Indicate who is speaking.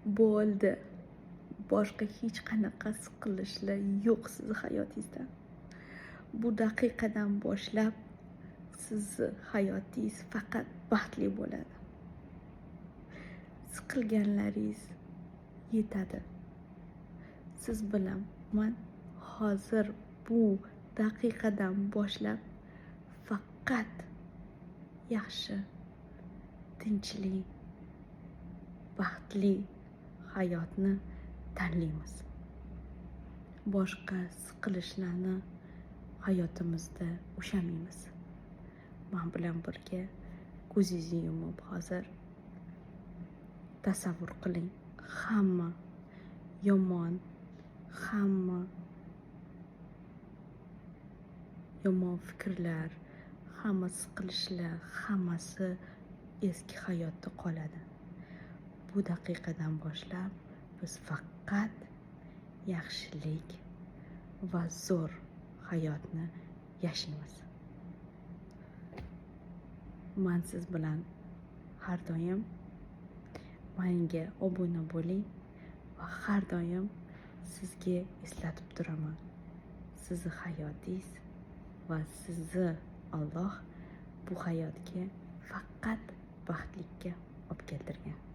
Speaker 1: bo'ldi. Boshqa hech qanaqa siqilishlar yo'q sizni hayotingizda. Bu daqiqadan boshlab sizni hayotingiz faqat baxtli bo'ladi. Siqilganlaringiz yetadi. Siz bilan man hozir bu daqiqadan boshlab faqat yaxshi, tinchlik, baxtli hayotni tanlaymiz. Boshqa siqilishlarni hayotimizda ushlamaymiz. Men bilan birga ko'zingizni yumib hozir tasavvur qiling. Hamma yomon, hamma yomon fikrlar, hamma siqilishlar, hammasi eski hayotda qoladi. Bu daqiqadan boshlab biz faqat yaxshilik va zo'r hayotni yashaymiz. Men siz bilan har doim menga obuna bo'ling va har doim sizga eslatib turaman. Sizni hayotingiz va sizni Alloh bu hayotga faqat baxtlikka olib keltirgan.